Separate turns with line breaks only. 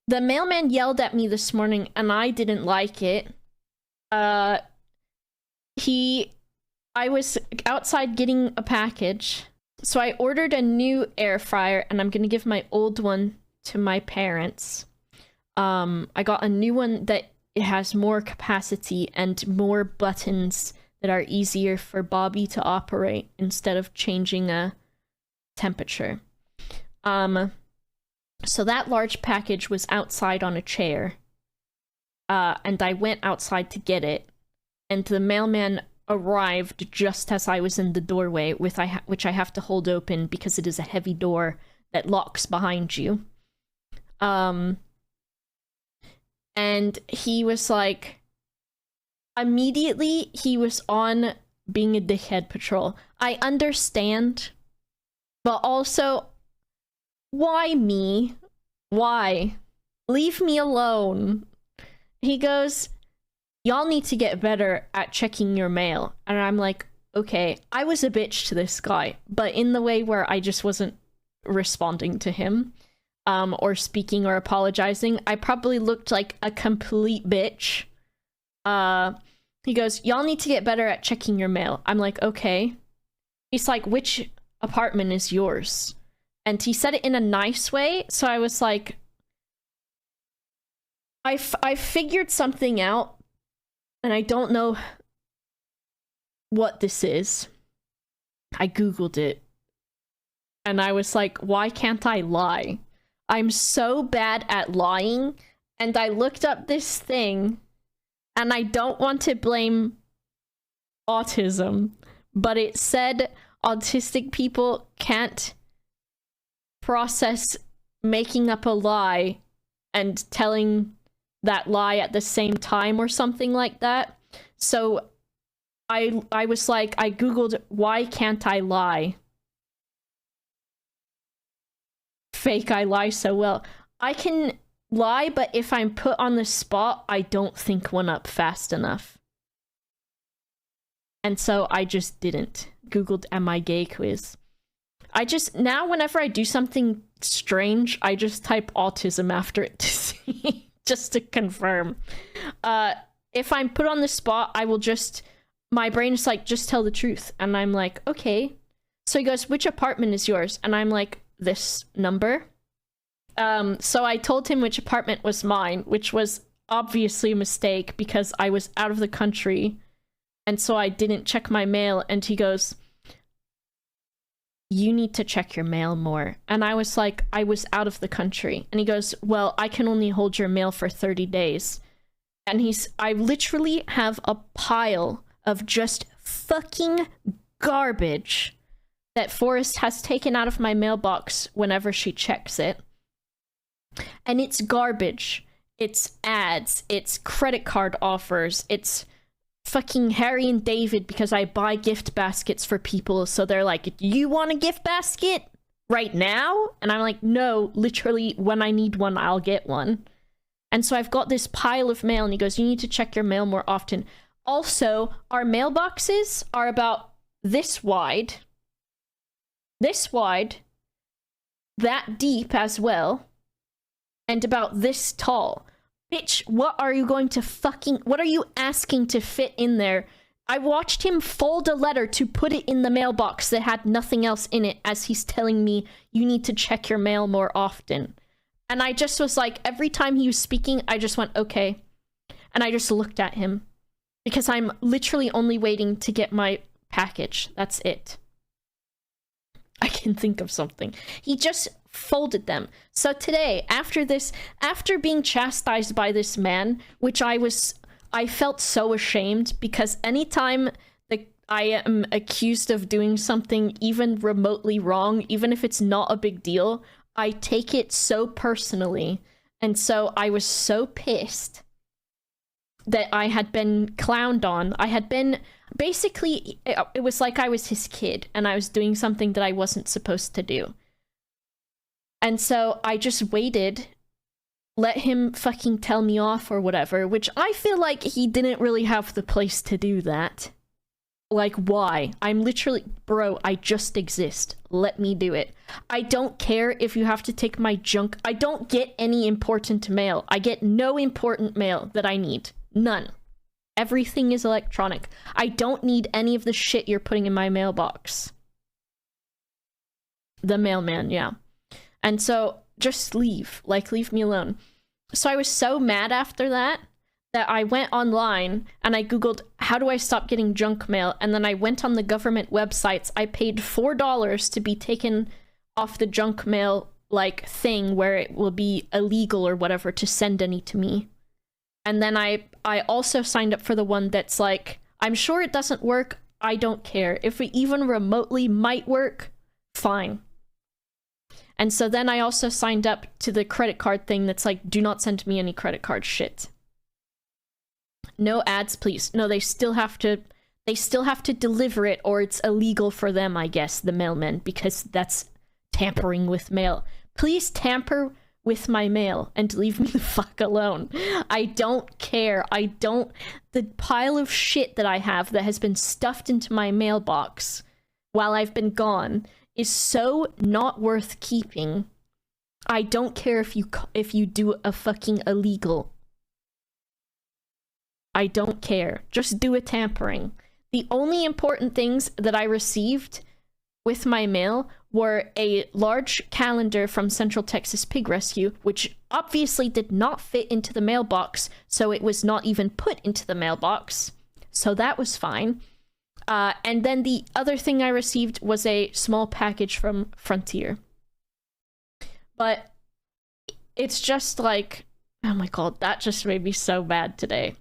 The mailman yelled at me this morning, and I didn't like it. I was outside getting a package, so I ordered a new air fryer, and I'm gonna give my old one to my parents. I got a new one that it has more capacity and more buttons that are easier for Bobby to operate instead of changing a temperature. So that large package was outside on a chair, and I went outside to get it, and the mailman arrived just as I was in the doorway, which I have to hold open because it is a heavy door that locks behind you. And he was like, immediately he was on being a dickhead patrol. I understand, but also, why me? Why? Leave me alone. He goes, y'all need to get better at checking your mail. And I'm like, okay, I was a bitch to this guy, but in the way where I just wasn't responding to him, or speaking or apologizing. I probably looked like a complete bitch. He goes, y'all need to get better at checking your mail. I'm like, okay. He's like, which apartment is yours? And he said it in a nice way, so I was like, I figured something out, and I don't know what this is. I googled it, and I was like, why can't I lie? I'm so bad at lying, and I looked up this thing, and I don't want to blame autism, but it said autistic people can't process making up a lie and telling that lie at the same time or something like that. So I was like, I googled, why can't I lie? Fake, I lie so well. I can lie, but if I'm put on the spot, I don't think one up fast enough. And so I just didn't. Googled, am I gay quiz. I just, now whenever I do something strange, I just type autism after it to see, just to confirm. If I'm put on the spot, I will just, my brain is like, just tell the truth. And I'm like, okay. So he goes, which apartment is yours? And I'm like, this number. So I told him which apartment was mine, which was obviously a mistake because I was out of the country, and so I didn't check my mail. And he goes, you need to check your mail more. And I was like, I was out of the country. And he goes, well, I can only hold your mail for 30 days. And I literally have a pile of just fucking garbage that Forrest has taken out of my mailbox whenever she checks it. And it's garbage. It's ads. It's credit card offers. It's fucking Harry and David because I buy gift baskets for people. So they're like, you want a gift basket right now? And I'm like, no, literally when I need one, I'll get one. And so I've got this pile of mail, and he goes, you need to check your mail more often. Also, our mailboxes are about this wide, that deep as well, and about this tall. Bitch, what are you asking to fit in there? I watched him fold a letter to put it in the mailbox that had nothing else in it as he's telling me, you need to check your mail more often. And I just was like, every time he was speaking, I just went, okay. And I just looked at him. Because I'm literally only waiting to get my package. That's it. I can think of something. He just folded them. So today, after being chastised by this man, which I felt so ashamed, because anytime I am accused of doing something even remotely wrong, even if it's not a big deal, I take it so personally. And so I was so pissed that I had been clowned on. I had been, basically, it was like I was his kid, and I was doing something that I wasn't supposed to do. And so I just waited, let him fucking tell me off or whatever, which I feel like he didn't really have the place to do that. Like, why? I'm literally, bro, I just exist. Let me do it. I don't care if you have to take my junk. I don't get any important mail. I get no important mail that I need. None. Everything is electronic. I don't need any of the shit you're putting in my mailbox. The mailman, yeah. And so, just leave. Like, leave me alone. So I was so mad after that I went online and I googled, how do I stop getting junk mail? And then I went on the government websites. I paid $4 to be taken off the junk mail, like, thing where it will be illegal or whatever to send any to me. And then I also signed up for the one that's like, I'm sure it doesn't work. I don't care. If it even remotely might work, fine. And so then I also signed up to the credit card thing that's like, do not send me any credit card shit. No ads, please. No, they still have to deliver it, or it's illegal for them, I guess, the mailmen, because that's tampering with mail. Please tamper with my mail and leave me the fuck alone. I don't care. The pile of shit that I have that has been stuffed into my mailbox while I've been gone is so not worth keeping. I don't care if you do a fucking illegal. I don't care. Just do a tampering. The only important things that I received with my mail were a large calendar from Central Texas Pig Rescue, which obviously did not fit into the mailbox, so it was not even put into the mailbox. So that was fine. And then the other thing I received was a small package from Frontier. But it's just like, oh my god, that just made me so bad today.